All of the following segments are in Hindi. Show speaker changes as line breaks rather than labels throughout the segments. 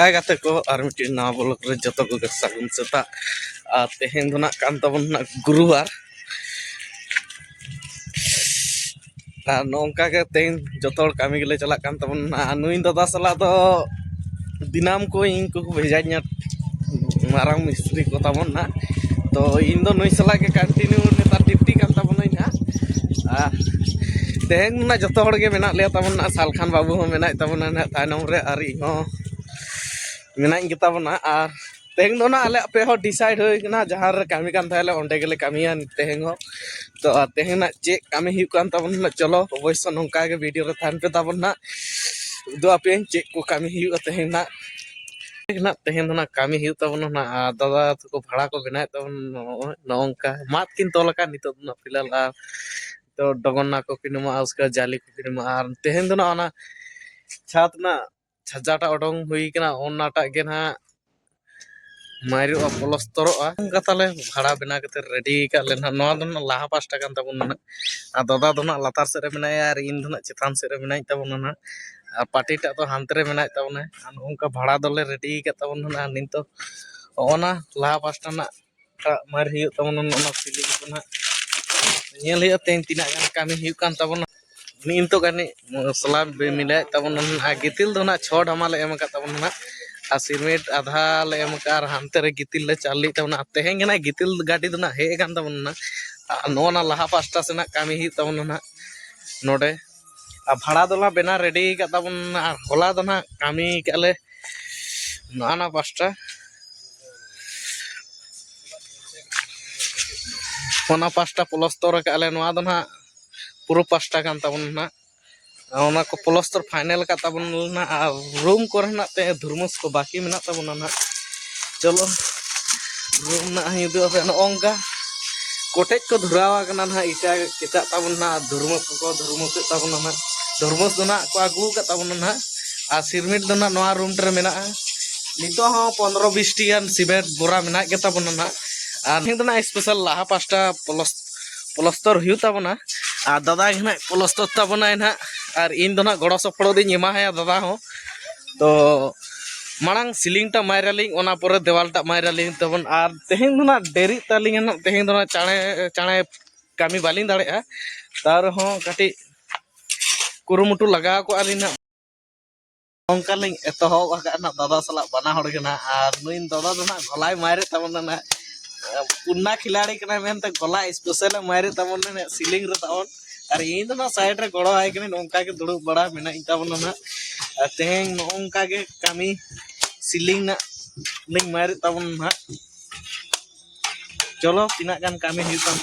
Hai kata ko armiti na bolok re joto ko sagun seta tehen do nak kan tabon nak guruar nongka ke tehen joto hor kami gele chalak kan tabon nuin dada sala do dinam ko ing ko bhejanya marang mistri ko tabon na to in do nui sala ke continue neta duty kan tabon na tehen na joto hor ge menak le tabon na Salkhan babu ho menak tabon na tainom re ari ho menak kita bana tehen do na ale ape ho decide hoy na jahar re kami kan thale onde gele kamian tehen ho to tehen na che kami hiu kan tabon na cholo oboisho nongka ge video re than pe tabon na do ape che ko kami hiu tehen na tehen do na kami hiu tabon na dada ko bhara ko benai tabon nongka mat kin tolaka nito na filal तो डगन्ना को किनुमा उसका जाली को किनुमा तेहन दो ना ओना छात ना छजाटा ओडोंग हुई कना ओनाटा गे ना माइरो पलस्तरो ताले भाड़ा बना के रेडी का लेना नवा दो ना लाहा पास्टा कान तबन ना दादा दो ना लातार से रे मेनाय आर इन दो ना चितान से रे मेनाय तबन ना पार्टीटा तो हांते रे मेनाय तबन उनका भाड़ा दोले रेडी का तबन ना नितो ओना लाहा पास्टा ना मार हियो तबन ना फिली को ना nyel hiyo teng tina kan kami hiu kan tabon nin to kan salam be mila tabon gitil do na chod hamale em ka tabon na asirmit adha le em kar hante re gitil le charli tabon tehen na gitil gadi do na he kan tabon na no na laha pasta sena kami hiu tabon na node bhada do na bena ready ka tabon hola do na kami kale na pasta Pona pasta polostor ka ale noa do na puro pasta kan tabon na ona ko polostor final ka tabon na room kor na te dhurmus ko baki mena tabon na cholo room na hidu ape na onga kotek ko dhurawa kana na ita kita tabon na dhurmus tabon na dhurmus do na ko agu ka tabon na sirmit do na noa room tre mena nito ho 15-20 ti gan cement bora mena ke tabon na Aning to na special laha pasta polostor hiu tabona dada hina polostor tabona na ar in do na godo soporo din ema haya dada ho to marang ceiling ta mairaling ona pore dewal ta mairaling tabon ar tehen do na deri taling na tehen do na chane kami baling dare tar ho kati kurumutu laga ko alina ongkaling etoho ka na dada sala bana hor gena ar nuin dada do na golai maire tabon na पुन्ना खिलाड़ी कना मेनते गोला स्पेशल मारे तमन ने सीलिंग रे तावन अरे इन ना साइड रे गड़ो आय कने नोंका के दुड़ु बड़ा मेना इतावन ना तेहें नोंका के कामी सीलिंग ना लिंग मारे तावन ना चलो तिना गान कामी हिताम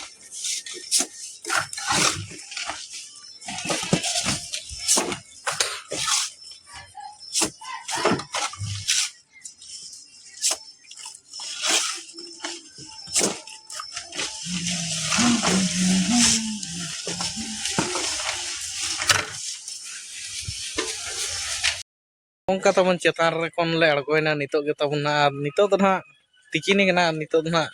Ongka taman cetar kon le argoina nito ge tabun na nito do na tikini gena nito do na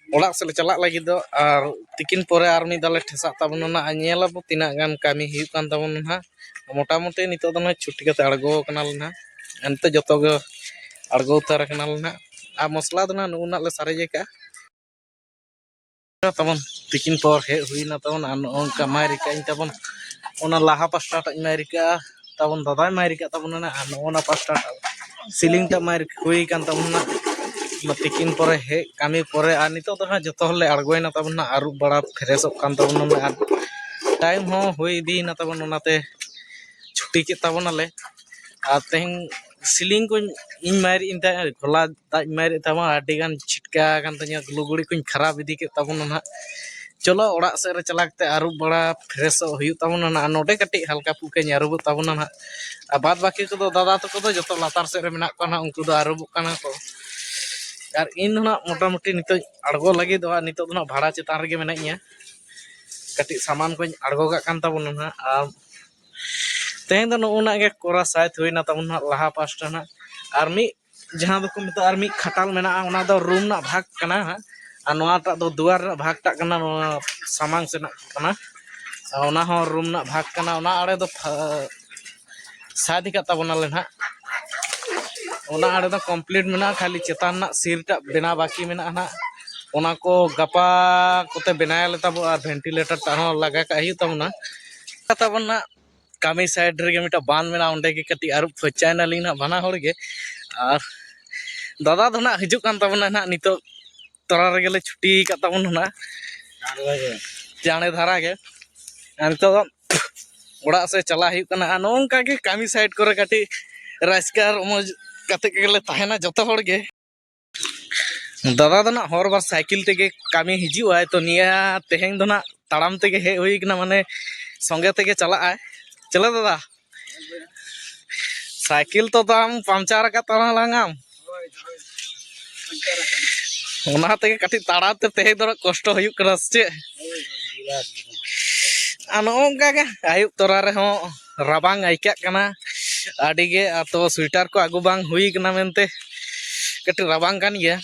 olak se chalak lagi do ar tikin pore ar mi dale thesa tabun na anyela bu tina gan kami hiu kan tabun na mota mote nito do na chutti kate argo kanal na ante joto ge argo tar kanal na a mosla do na nuna le sareje ka tabun tikin por he huina tabun an ongka mairi ka tabun ona laha pasta ta mairi ka tabon daday mairi ka tabon na ona pasta ceiling ta mairi hui kan tabon na matikin pore he kami pore anito to na joto hole argoina tabon na aru bada fresh kan tabon na time ho hui di na tabon onate chutti ke tabon ale teng ceiling ko in mairi inta gola ta mairi tabon adigan chitka kan tanya gluguri ko kharab idi ke tabon na चलो ओड़ा से रे चलाकते आरु बड़ा फ्रेश हुई तबना ना नोडे कटी हल्का पुके आरुब तबना ना बाद बाकी को दादा तक तो जो लातार से रे मेना को ना उनको आरुब कना को यार इन ना मोटा मोटी नितो अड़गो लगी दो नितो ना भाड़ा चितान रे मेनाइया कटी सामान को अड़गो का कान तबना ना तेन दो उना के कोरा साइड हुईना तबना लाहा पास्टा ना आर्मी जहां दो को मत आर्मी खटाल मेना उना दो रूम ना भाग कना anoata do duar bhag tak kana samang sena kana ona ho room na bhag kana ona are do sadi ka tabona len ha ona आड़े दो कंप्लीट मेना खाली चेतान ना सीरटा बेना बाकी मेना ना ओना को गपा कोते बेनायले ताबो और वेंटिलेटर ताहो लगा का हियो तमना ताबना कामी साइड रे मिटा बान मेना ओंडे के कटी आरु फचायना लिना बना होड़ गे और दादा दो ना हिजुक कान ताबना ना नितो तोरा रे गेले छुट्टी का ताबन ना जाने धारा गे नितो ओड़ा से चला हियो कना नोंका के कामी साइड करे कटी रास्कार मज कते गेले ताहेना जतो होड़ गे दादा दो ना हर बार साइकिल तेगे कामी हिजू आए तो निया तेहें दो ना ताड़ाम तेगे हे हुई कना माने संगे तेगे चला आए चले दादा साइकिल तो दाम पंचर का ताना लांगाम ओना तेगे कटी ताड़ा ते तेहे दो कष्ट हुई करा से अनोंका के आयुब तोरा रे हो राबांग आइका कना आडी गे तो स्वेटर को आगु बांग हुई कना मेनते कटी राबांग कान गया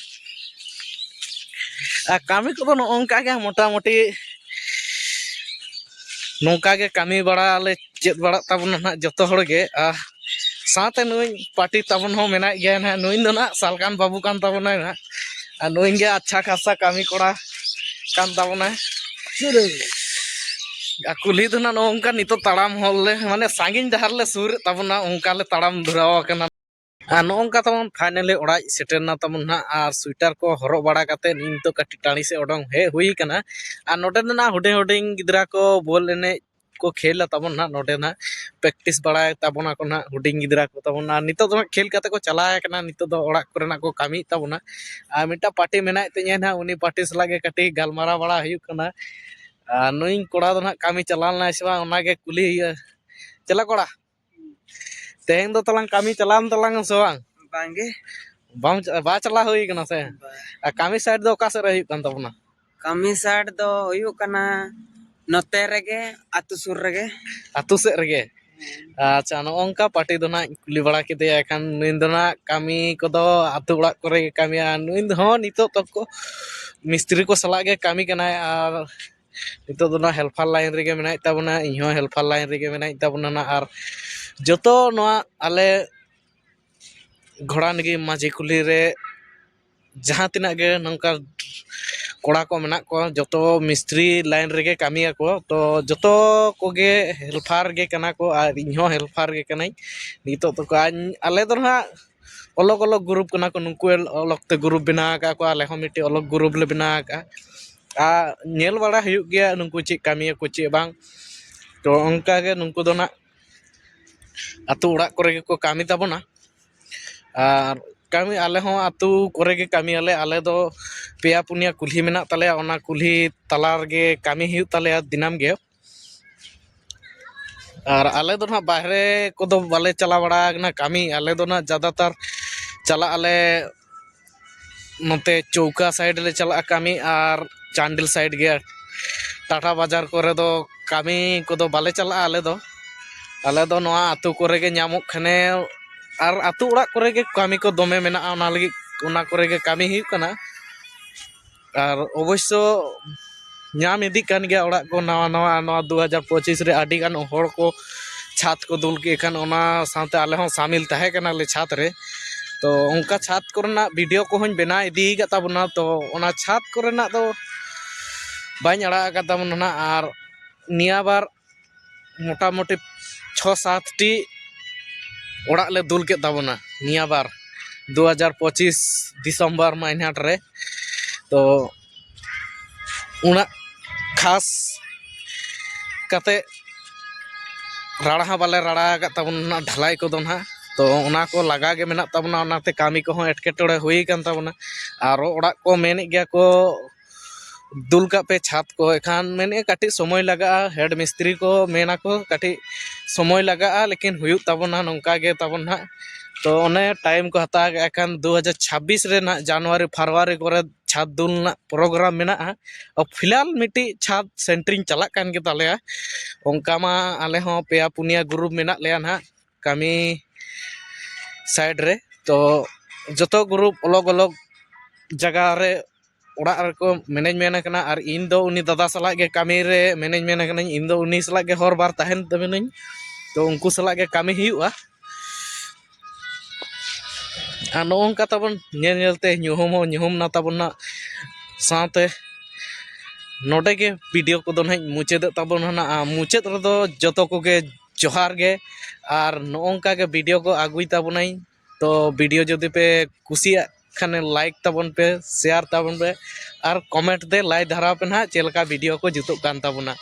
कामी को नौका के मोटा मोटी नौका के कामी बड़ा ले चेत बड़ा तबन ना जतो हड़ गे साथे नुई पार्टी तबन हो मेना गया ना नुई दो ना सालकान बाबू कान तबन ना नुई गे अच्छा खासा कामी कोड़ा कान तबन कुली दो ना नौका नितो ताड़ाम होले माने सांगिन डहार ले सुर तबना उनका ले ताड़ाम धुराव कना नौका तमन फाइनली ओड़ा सेटरना तमन ना और स्वेटर को हरो बड़ा काते इन तो कटी टाणी से ओडोंग हे हुई कना और नोडे ना हुडिंग हुडिंग गिदरा को बॉल एने को खेल तबन ना नोडे ना प्रैक्टिस बड़ा तबना को ना हुडिंग गिदरा को तबन ना नितो दो खेल काते को चला कना नितो दो ओड़ा करना को कामी तबना आ मिटा पार्टी मेना तेnya ना उनी पार्टी सला गे कटी गालमारा बड़ा हुई कना नुई कोड़ा दो ना कामी चलाल ना से ओना गे कुली चला कोड़ा तेहें दो तलांग कामी चलाम तलांग से बांगे बाम बा चला हुई कना से कामी साइड दो का से रही कन तबना
कामी साइड दो हुई कना नोते रेगे आतु सुर रेगे
आतु से रेगे अच्छा नोंका पार्टी दो ना कुली बड़ा के दे एखान नुई दो ना कामी को दो आतु बड़ा करे कामी नुई हो नितो तक को मिस्त्री को सला गे कामी कना और नितो दो ना हेल्पर लाइन रेगे मेना तबना इहो हेल्पर लाइन रेगे मेना तबना ना और जतो नोआ आले घोड़ा नगी माझी कुली रे जहाँ तिना गे नंका कोड़ा को मेना को जतो मिस्त्री लाइन रेगे कामिया को तो जतो कोगे हेल्पर गे कना को और इहो हेल्पर गे कनाई नितो तो को आले दो ना अलग अलग ग्रुप कना को नुकु अलग ते ग्रुप बना का को आले हो मिटी अलग ग्रुप ले बना का नेल बड़ा हुई गया नुकु चे कामिया को चे बांग तो उनका गे नुकु दो ना आतु उड़ा करे को कामी तबना और कामी आले हो आतु करे के कामी आले दो पेया पुनिया कुल्ही मेना तले ओना कुल्ही तलार गे कामी हिउ तले दिनाम गे और आले दो ना बाहरे को दो बाले चला बड़ा ना कामी आले दो ना ज्यादातर चला आले नते चौका साइड ले चला कामी और चांडिल साइड गे टाटा बाजार करे दो कामी को दो बाले चला आले दो नोआ आतु करे गे ᱧᱟᱢᱚᱜ खने और आतु उड़ा करे गे कामी को दोमे मेना ओना लगी ओना करे गे कामी हिउ कना और अवश्य ᱧᱟᱢ इदी कान गया उड़ा को नवा नवा नवा 2025 रे आडी गान होड़ को छात को दुल के खान ओना साथे आले हो शामिल ताहे कना ले छात रे तो उनका छात करना वीडियो को हन बना इदी गा ताबना तो ओना छात करना तो बाñ अड़ा का ताबना और निया बार मोटा मोटी 6-7 टी ओड़ा ले दुल के ताबना निया बार 2025 दिसंबर महीना रे तो उना खास कते राड़ा बाले राड़ा का ताबना ढलाई को दो ना तो उना को लगा के मेना ताबना ओनाते कामी को एटकेटोड़े हुई कान ताबना आरो ओड़ा को मेने गया को दुल का पे छात को एखान मेने काटी समय लगा हेड मिस्त्री को मेना को काटी समय लगा लेकिन हुई ताबना नौका गे ताबना तो ओने टाइम को हता एखान 2026 रे ना जनवरी फरवरी को छात दुल ना प्रोग्राम मेना और फिलहाल मिट्टी छात सेंटरिंग चला कान गे तालेया उनका मा आले हो पेया पुनिया ग्रुप मेना लेया ना कामी साइड रे तो जतो ग्रुप अलग अलग जगह रे ओड़ा को मैनेज मेना कना और इन दो उनी दादा सला गे कामी रे मैनेज मेना कना इन दो उनी सला गे हर बार तहन तबेनኝ तो उनको सला गे कामी हुआ ᱟᱨ ᱱᱚᱜᱼᱚᱝᱠᱟ ᱛᱟᱵᱚᱱ ᱧᱮᱞ ᱧᱮᱞᱛᱮ ᱧᱩᱦᱩᱢ ᱱᱟ ᱛᱟᱵᱚᱱ ᱱᱟᱜ ᱥᱟᱶᱛᱮ ᱱᱚᱰᱮ ᱜᱮ ᱵᱷᱤᱰᱤᱭᱳ ᱠᱚᱫᱚ ᱱᱟᱦᱟᱜ ᱢᱩᱪᱟᱹᱫᱚᱜ ᱛᱟᱵᱚᱱᱟ ᱱᱟᱦᱟᱜ ᱢᱩᱪᱟᱹᱫ ᱨᱮᱫᱚ ᱡᱚᱛᱚ ᱠᱚᱜᱮ ᱡᱚᱦᱟᱨ ᱜᱮ ᱟᱨ ᱱᱚᱜᱼᱚᱝᱠᱟ ᱜᱮ video ko aguy tabonay to video jodi pe kusiyak khane like tabon pe share tabon pe ar comment de like dharao pe na chelka video ko jutuk kan tabona